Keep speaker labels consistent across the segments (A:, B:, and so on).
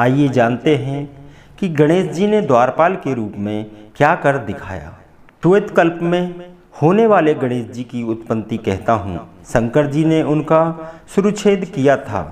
A: आइए जानते हैं कि गणेश जी ने द्वारपाल के रूप में क्या कर दिखाया। श्वेत कल्प में होने वाले गणेश जी की उत्पत्ति कहता हूँ। शंकर जी ने उनका शिरच्छेद किया था।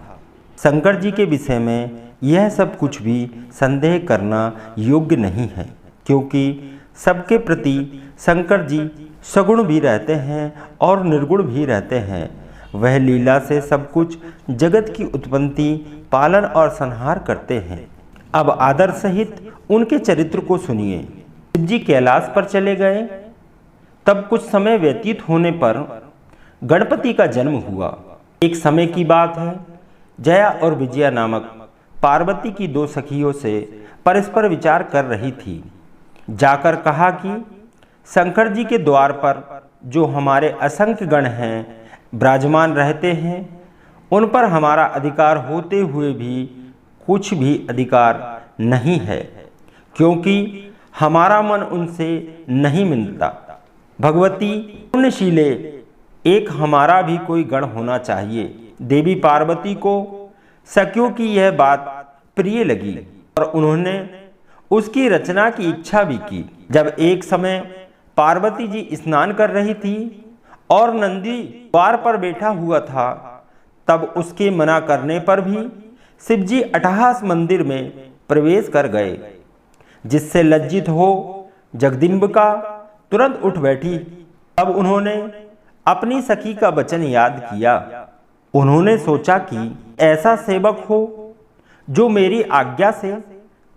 A: शंकर जी के विषय में यह सब कुछ भी संदेह करना योग्य नहीं है, क्योंकि सबके प्रति शंकर जी सगुण भी रहते हैं और निर्गुण भी रहते हैं। वह लीला से सब कुछ जगत की उत्पत्ति, पालन और संहार करते हैं। अब आदर सहित उनके चरित्र को सुनिए। शिव जी कैलाश पर चले गए। तब कुछ समय व्यतीत होने पर गणपति का जन्म हुआ। एक समय की बात है, जया और विजया नामक पार्वती की दो सखियों से परस्पर विचार कर रही थी। जाकर कहा कि शंकर जी के द्वार पर जो हमारे असंख्य गण हैं विराजमान रहते हैं, उन पर हमारा अधिकार होते हुए भी कुछ भी अधिकार नहीं है, क्योंकि हमारा मन उनसे नहीं मिलता। भगवती पुण्यशीले, एक हमारा भी कोई गण होना चाहिए। देवी पार्वती को सखियों की यह बात प्रिय लगी और उन्होंने उसकी रचना की इच्छा भी की। जब एक समय पार्वती जी स्नान कर रही थी और नंदी द्वार पर बैठा हुआ था, तब उसके मना करने पर भी शिव जी अट्टहास मंदिर में प्रवेश कर गए, जिससे लज्जित हो जगदम्बिका तुरंत उठ बैठी। तब उन्होंने अपनी सखी का वचन याद किया। उन्होंने सोचा कि ऐसा सेवक हो जो मेरी आज्ञा से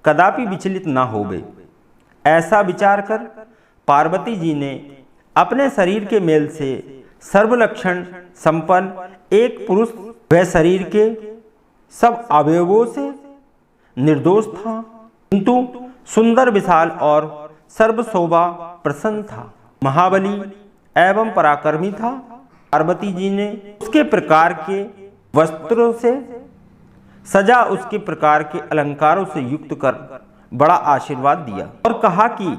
A: कदापि विचलित ना होवे। ऐसा विचार कर पार्वती जी ने अपने शरीर के मेल से सर्वलक्षण संपन्न एक पुरुष, वह शरीर के सब अवयवों से निर्दोष था, किंतु सुंदर, विशाल और सर्वशोभा प्रसन्न था, महाबली एवं पराक्रमी था। पार्वती जी ने उसके प्रकार के वस्त्रों से सजा, उसके प्रकार के अलंकारों से युक्त कर बड़ा आशीर्वाद दिया और कहा कि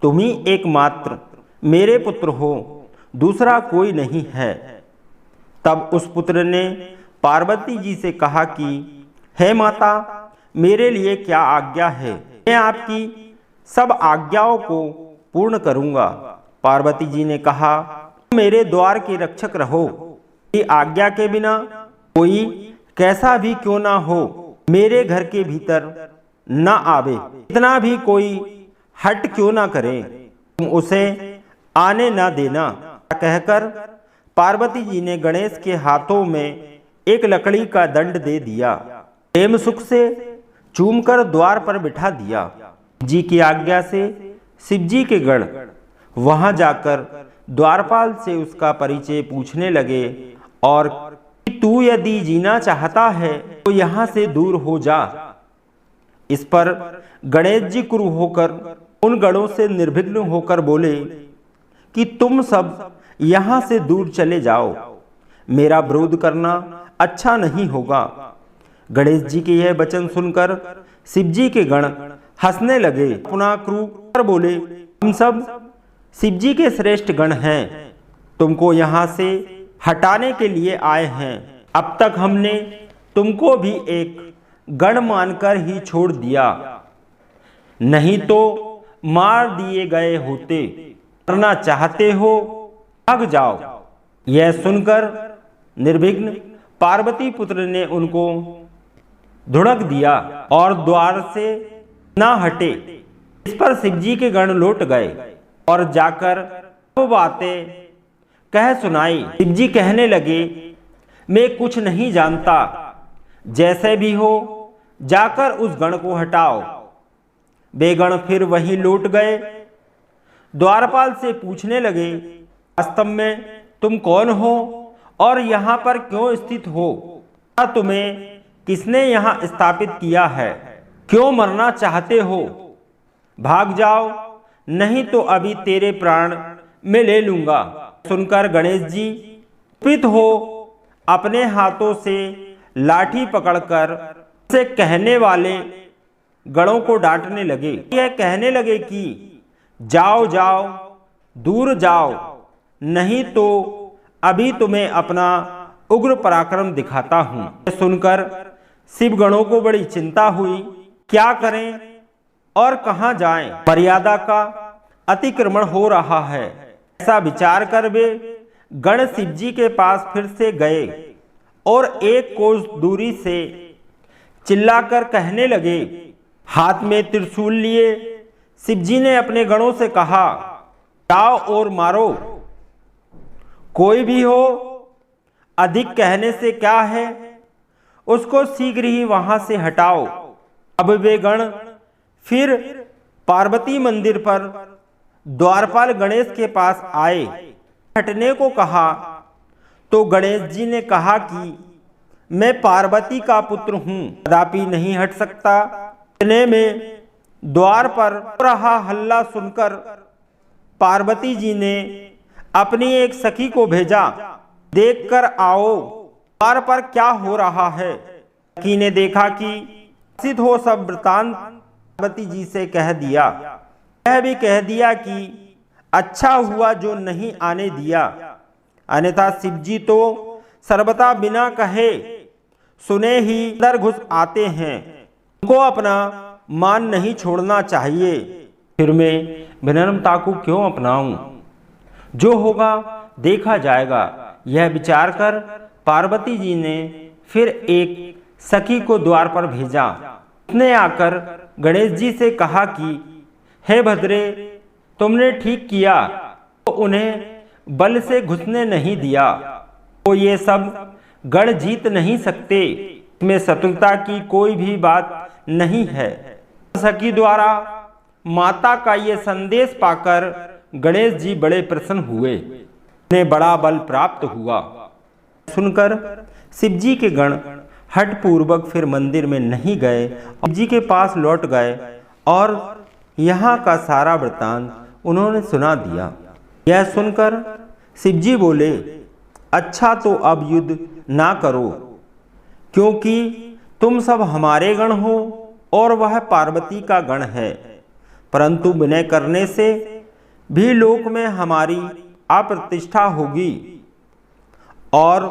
A: तुम ही एकमात्र मेरे पुत्र हो, दूसरा कोई नहीं है। तब उस पुत्र ने पार्वती जी से कहा कि हे माता, मेरे लिए क्या आज्ञा है, मैं आपकी सब आज्ञाओं को पूर्ण करूंगा। पार्वती जी ने कहा, मेरे द्वार के रक्षक रहो, कि आज्ञा के बिना कोई कैसा भी क्यों ना हो मेरे घर के भीतर न आवे, इतना भी कोई हट क्यों ना करे, तुम उसे आने न देना। कहकर पार्वती जी ने गणेश के हाथों में एक लकड़ी का दंड दे दिया, प्रेम सुख से चूमकर द्वार पर बिठा दिया। जी की आज्ञा से शिव जी के गण वहां जाकर द्वारपाल से उसका परिचय पूछने लगे और तू यदि जीना चाहता है तो यहाँ से दूर हो जा। इस पर गणेश जी क्रुद्ध होकर उन गणों से निर्विघ्न होकर बोले कि तुम सब यहाँ से दूर चले जाओ, मेरा विरोध करना अच्छा नहीं होगा। गणेश जी के यह वचन सुनकर शिव जी के गण हंसने लगे, पुनः क्रुद्ध कर बोले, हम सब शिव जी के श्रेष्ठ गण हैं, तुमको यहाँ से हटाने के लिए आए हैं। अब तक हमने तुमको भी एक गण मानकर ही छोड़ दिया, नहीं तो मार दिए गए होते। करना चाहते हो भाग जाओ। यह सुनकर निर्विघ्न पार्वती पुत्र ने उनको धुड़क दिया और द्वार से ना हटे। इस पर शिव जी के गण लौट गए और जाकर वो बातें कह सुनाई। शिव जी कहने लगे, मैं कुछ नहीं जानता, जैसे भी हो जाकर उस गण को हटाओ। वे गण फिर वहीं लौट गए। द्वारपाल से पूछने लगे, वास्तव में तुम कौन हो और यहाँ पर क्यों स्थित हो? तुम्हें किसने यहाँ स्थापित किया है? क्यों मरना चाहते हो? भाग जाओ, नहीं तो अभी तेरे प्राण मैं ले लूंगा। सुनकर गणेश जी कुपित हो अपने हाथों से लाठी पकड़कर उसे कहने वाले गणों को डांटने लगे। यह कहने लगे कि जाओ जाओ, दूर जाओ, नहीं तो अभी तुम्हें अपना उग्र पराक्रम दिखाता हूं। सुनकर शिवगणों को बड़ी चिंता हुई, क्या करें और कहाँ जाएं? मर्यादा का अतिक्रमण हो रहा है। ऐसा विचार कर वे गण शिव जी के पास फिर से गए और एक कोस दूरी से चिल्लाकर कहने लगे। हाथ में त्रिशूल लिए शिव जी ने अपने गणों से कहा, जाओ और मारो, कोई भी हो, अधिक कहने से क्या है, उसको शीघ्र ही वहां से हटाओ। अब वे गण फिर पार्वती मंदिर पर द्वारपाल गणेश के पास आए। हटने को कहा तो गणेश जी ने कहा कि मैं पार्वती का पुत्र हूं, कदापि नहीं हट सकता। इतने में द्वार पर हो रहा हल्ला सुनकर पार्वती जी ने अपनी एक सखी को भेजा, देखकर आओ द्वार पर क्या हो रहा है। सखी ने देखा कि सिद्ध हो सब वृतांत पार्वती जी से कह दिया। यह भी कह दिया कि अच्छा हुआ जो नहीं आने दिया, अन्यथा शिव जी तो सर्वथा बिना कहे सुने ही अंदर घुस आते हैं। उनको अपना मान नहीं छोड़ना चाहिए। फिर मैं विनम्रता को क्यों अपनाऊं? जो होगा देखा जाएगा। यह विचार कर पार्वती जी ने फिर एक सखी को द्वार पर भेजा। उसने आकर गणेश जी से कहा कि हे भद्रे, तुमने ठीक किया तो उन्हें बल से घुसने नहीं दिया, तो ये सब गण जीत नहीं सकते। इसमें शत्रुता की कोई भी बात नहीं है। सखी द्वारा माता का ये संदेश पाकर गणेश जी बड़े प्रसन्न हुए, उन्हें बड़ा बल प्राप्त हुआ। सुनकर शिव जी के गण हठ पूर्वक फिर मंदिर में नहीं गए, शिव जी के पास लौट गए और यहाँ का सारा वृतांत उन्होंने सुना दिया। यह सुनकर शिव जी बोले, अच्छा तो अब युद्ध ना करो, क्योंकि तुम सब हमारे गण हो और वह पार्वती का गण है। परंतु विनय करने से भी लोक में हमारी अप्रतिष्ठा होगी और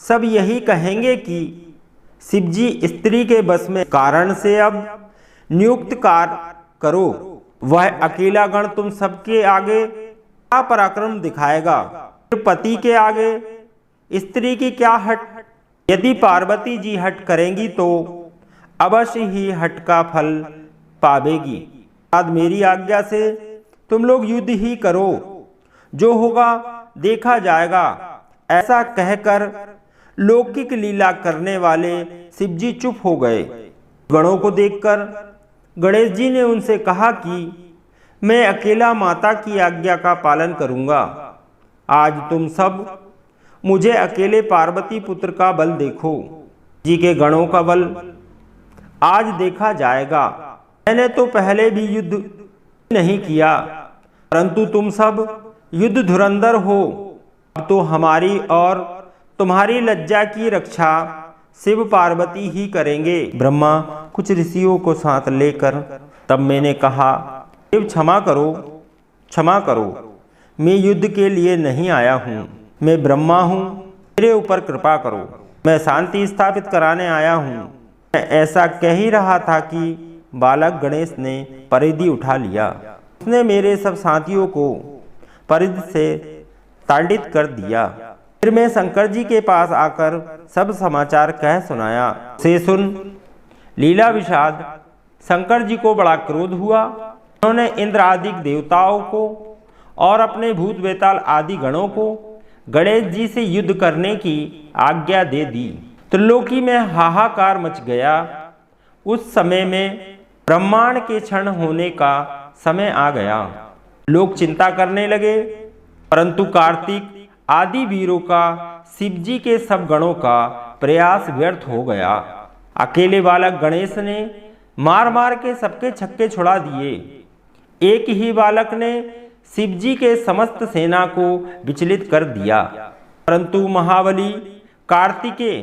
A: सब यही कहेंगे कि शिव जी स्त्री के बस में, कारण से अब नियुक्त कार्य करो। वह अकेला गण तुम सबके आगे क्या पराक्रम दिखाएगा? पति के आगे स्त्री की क्या हट? यदि पार्वती जी हट करेंगी तो अवश्य ही हट का फल पावेगी। बाद मेरी आज्ञा से तुम लोग युद्ध ही करो, जो होगा देखा जाएगा। ऐसा कहकर लौकिक लीला करने वाले शिव जी चुप हो गए। गणों को देखकर गणेश जी ने उनसे कहा कि मैं अकेला माता की आज्ञा का पालन करूंगा। आज तुम सब मुझे अकेले पार्वती पुत्र का बल देखो। जी के गणों का बल आज देखा जाएगा। मैंने तो पहले भी युद्ध नहीं किया, परंतु तुम सब युद्ध धुरंधर हो। अब तो हमारी और तुम्हारी लज्जा की रक्षा शिव पार्वती ही करेंगे। ब्रह्मा कुछ ऋषियों को साथ लेकर तब मैंने कहा, शिव क्षमा करो, क्षमा करो, मैं युद्ध के लिए नहीं आया हूँ। मैं ब्रह्मा हूँ, मेरे ऊपर कृपा करो, मैं शांति स्थापित कराने आया हूँ। मैं ऐसा कह ही रहा था कि बालक गणेश ने परिधि उठा लिया। उसने मेरे सब साथियों को परिधि से ताड़ित कर दिया। फिर मैं शंकर जी के पास आकर सब समाचार कह सुनाया। से सुन लीला विषाद शंकर जी को बड़ा क्रोध हुआ। उन्होंने इंद्र आदि देवताओं को और अपने भूत बेताल आदि गणों को गणेश जी से युद्ध करने की आज्ञा दे दी। त्रिलोकी में हाहाकार मच गया। उस समय में ब्रह्मांड के क्षण होने का समय आ गया। लोग चिंता करने लगे, परंतु कार्तिक आदि वीरों का शिव जी के सब गणों का प्रयास व्यर्थ हो गया। अकेले बालक गणेश ने मार मार के सबके छक्के छुड़ा दिए। एक ही बालक ने शिव जी के समस्त सेना को विचलित कर दिया। परंतु महाबली कार्तिकेय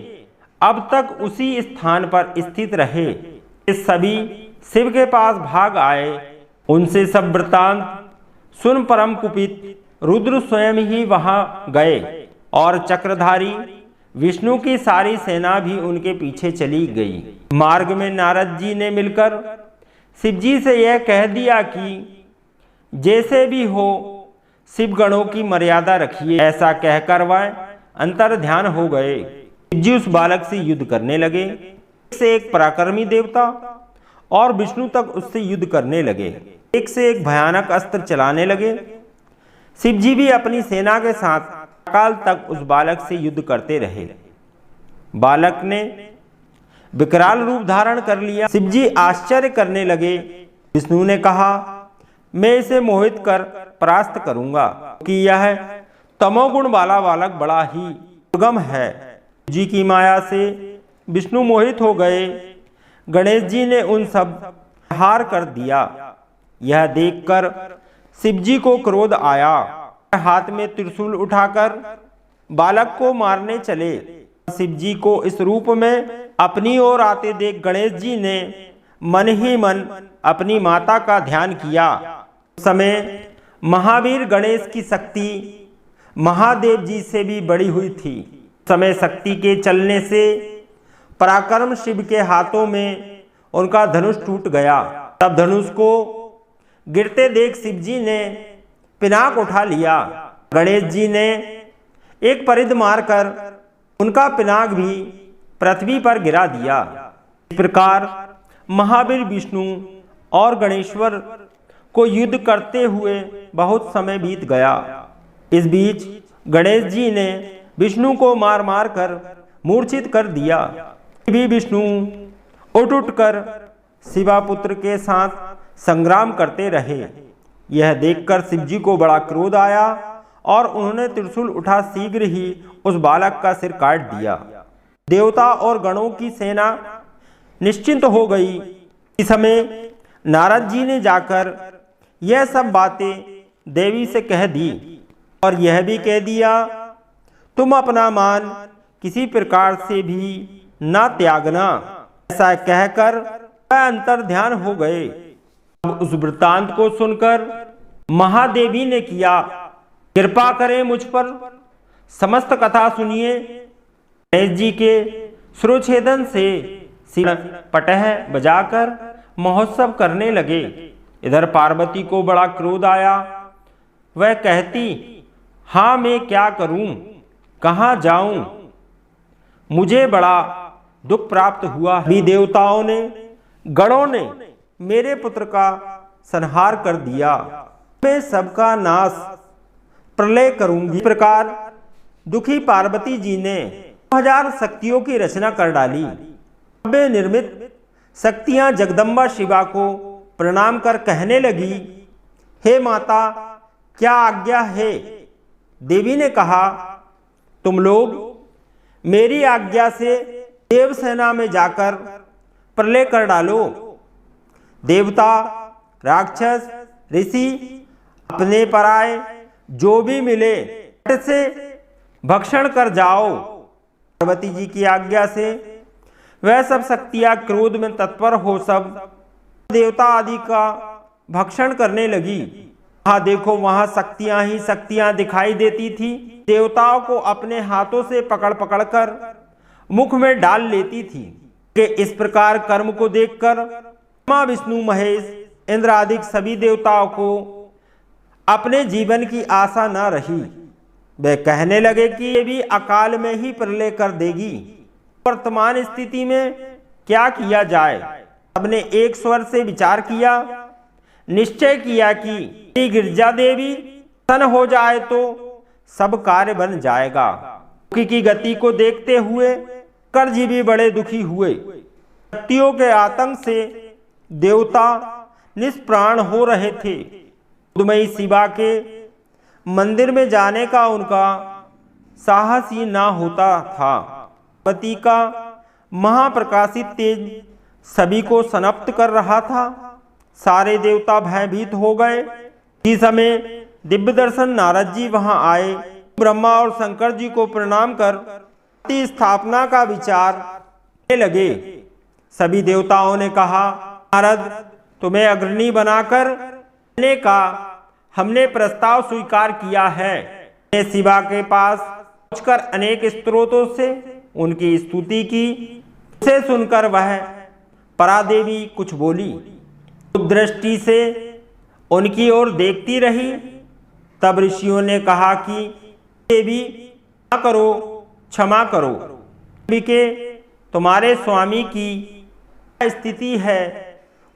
A: अब तक उसी स्थान पर स्थित रहे। इस सभी शिव के पास भाग आए। उनसे सब वृतांत सुन परम कुपित रुद्र स्वयं ही वहां गए और चक्रधारी विष्णु की सारी सेना भी उनके पीछे चली गई। मार्ग में नारद जी ने मिलकर शिव जी से यह कह दिया कि जैसे भी हो शिव गणों की मर्यादा रखिए। ऐसा कहकर वह अंतर ध्यान हो गए। शिव जी उस बालक से युद्ध करने लगे। एक से एक पराक्रमी देवता और विष्णु तक उससे युद्ध करने लगे। एक से एक भयानक अस्त्र चलाने लगे। शिव जी भी अपनी सेना के साथ काल तक उस बालक से युद्ध करते रहे। बालक ने विकराल रूप धारण कर लिया। शिव जी आश्चर्य करने लगे। विष्णु ने कहा, मैं इसे मोहित कर परास्त करूंगा कि यह तमोगुण वाला बालक बड़ा ही दुर्गम है। शिव जी की माया से विष्णु मोहित हो गए। गणेश जी ने उन सब हार कर दिया। यह देखकर शिव जी को क्रोध आया। हाथ में त्रिशूल उठाकर बालक को मारने चले। शिव जी को इस रूप में अपनी ओर आते देख गणेश जी ने मन ही मन अपनी माता का ध्यान किया। उस समय महावीर गणेश की शक्ति महादेव जी से भी बड़ी हुई थी। उस समय शक्ति के चलने से पराक्रम शिव के हाथों में उनका धनुष टूट गया। तब धनुष को गिरते देख शिव जी ने पिनाक उठा लिया। गणेश जी ने एक परिध मारकर उनका पिनाक भी पृथ्वी पर गिरा दिया। इस प्रकार महावीर विष्णु और गणेश्वर को युद्ध करते हुए बहुत समय बीत गया। इस बीच गणेश जी ने विष्णु को मार मार कर मूर्छित कर दिया। भी विष्णु उठ कर शिवापुत्र के साथ संग्राम करते रहे। यह देखकर शिव जी को बड़ा क्रोध आया और उन्होंने त्रिशूल उठा शीघ्र ही उस बालक का सिर काट दिया। देवता और गणों की सेना निश्चिंत हो गई। इस समय नारद जी ने जाकर यह सब बातें देवी से कह दी और यह भी कह दिया, तुम अपना मान किसी प्रकार से भी ना त्यागना। ऐसा कहकर वह अंतर ध्यान हो गए। अब उस वृत्तांत को सुनकर महादेवी ने किया, कृपा करें मुझ पर, समस्त कथा सुनिए। गणेश जी के शिरोच्छेदन से शिव पटह बजाकर महोत्सव करने लगे। इधर पार्वती को बड़ा क्रोध आया। वह कहती, हाँ मैं क्या करूं, कहाँ जाऊं, मुझे बड़ा दुख प्राप्त हुआ। भी देवताओं ने गणों ने मेरे पुत्र का संहार कर दिया। मैं सबका नाश प्रलय करूंगी। इस प्रकार दुखी पार्वती जी ने 1000 शक्तियों की रचना कर डाली। वे निर्मित शक्तियां जगदम्बा शिवा को प्रणाम कर कहने लगी, हे माता क्या आज्ञा है। देवी ने कहा, तुम लोग मेरी आज्ञा से देवसेना में जाकर प्रलय कर डालो। देवता, राक्षस, ऋषि अपने पराए जो भी मिले से भक्षण कर जाओ। पार्वती जी की आज्ञा से वह सब शक्तियां क्रोध में तत्पर हो सब देवता आदि का भक्षण करने लगी। हाँ देखो, वहां शक्तियां ही शक्तियां दिखाई देती थी। देवताओं को अपने हाथों से पकड़ पकड़ कर मुख में डाल लेती थी। कि इस प्रकार कर्म को देखकर ब्रह्मा, विष्णु, महेश, इंद्र आदि सभी देवताओं को अपने जीवन की आशा न रही। वे कहने लगे कि ये भी अकाल में ही प्रलय कर देगी। वर्तमान स्थिति में क्या किया जाए। सबने एक स्वर से विचार किया, निश्चय किया कि गिरजा देवी प्रसन्न हो जाए तो सब कार्य बन जाएगा। की गति को देखते हुए कर जी भी बड़े दुखी हुए। शक्तियों के आतंक से देवता निष्प्राण हो रहे थे। दुमई शिवा के मंदिर में जाने का उनका साहस ही ना होता था। पति का महाप्रकाशित तेज सभी को समाप्त कर रहा था। सारे देवता भयभीत हो गए। इस समय दिव्य दर्शन नारद जी वहां आए। ब्रह्मा और शंकर जी को प्रणाम कर स्थापना का विचार करने लगे। सभी देवताओं ने कहा, नारद तुम्हें अग्रणी बनाकर का हमने प्रस्ताव स्वीकार किया है। शिवा के पास पूछकर अनेक स्त्रोतों से उनकी स्तुति की। उसे सुनकर वह परादेवी कुछ बोली, दृष्टि से उनकी ओर देखती रही। तब ऋषियों ने कहा कि देवी क्षमा करो, क्षमा करो। देवी के तुम्हारे स्वामी की स्थिति है,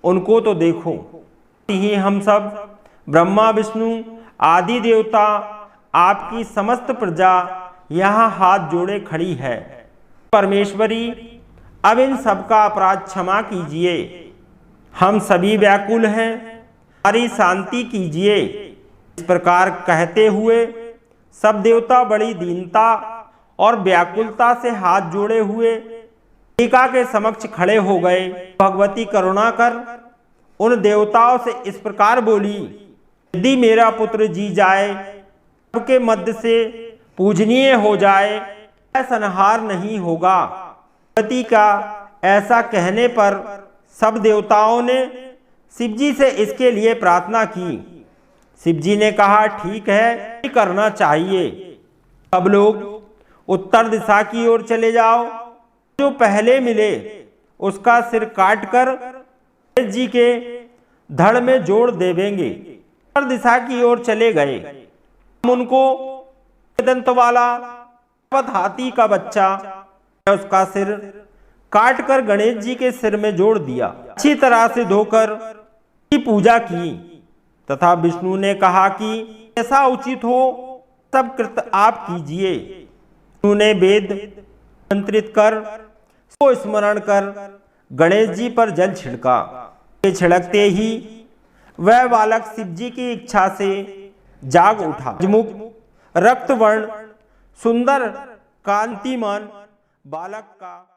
A: उनको तो देखो। ही हम सब ब्रह्मा विष्णु आदि देवता, आपकी समस्त प्रजा यहाँ हाथ जोड़े खड़ी है। परमेश्वरी, अब इन सबका अपराध क्षमा कीजिए। हम सभी व्याकुल हैं, हमारी शांति कीजिए। इस प्रकार कहते हुए सब देवता बड़ी दीनता और व्याकुलता से हाथ जोड़े हुए कालिका के समक्ष खड़े हो गए। भगवती करुणा कर उन देवताओं से इस प्रकार बोली, यदि मेरा पुत्र जी जाए, सबके मध्य से पूजनीय हो जाए, संहार नहीं होगा। पति का ऐसा कहने पर सब देवताओं ने शिवजी से इसके लिए प्रार्थना की। शिवजी ने कहा, ठीक है, करना चाहिए। सब लोग उत्तर दिशा की ओर चले जाओ। जो पहले मिले उसका सिर काटकर गणेश जी के धड़ में जोड़ देवेंगे। उत्तर दिशा की ओर चले गए। हम उनको दंत वाला हाथी का बच्चा, उसका सिर काटकर गणेश जी के सिर में जोड़ दिया। अच्छी तरह से धोकर पूजा की तथा विष्णु ने कहा कि ऐसा उचित हो सब कृत आप कीजिए। विष्णु ने वेद मंत्रित कर को स्मरण कर गणेश जी पर जल छिड़का। छिड़कते ही वह बालक शिवजी की इच्छा से जाग उठा। मुख रक्तवर्ण सुंदर कांतिमान बालक का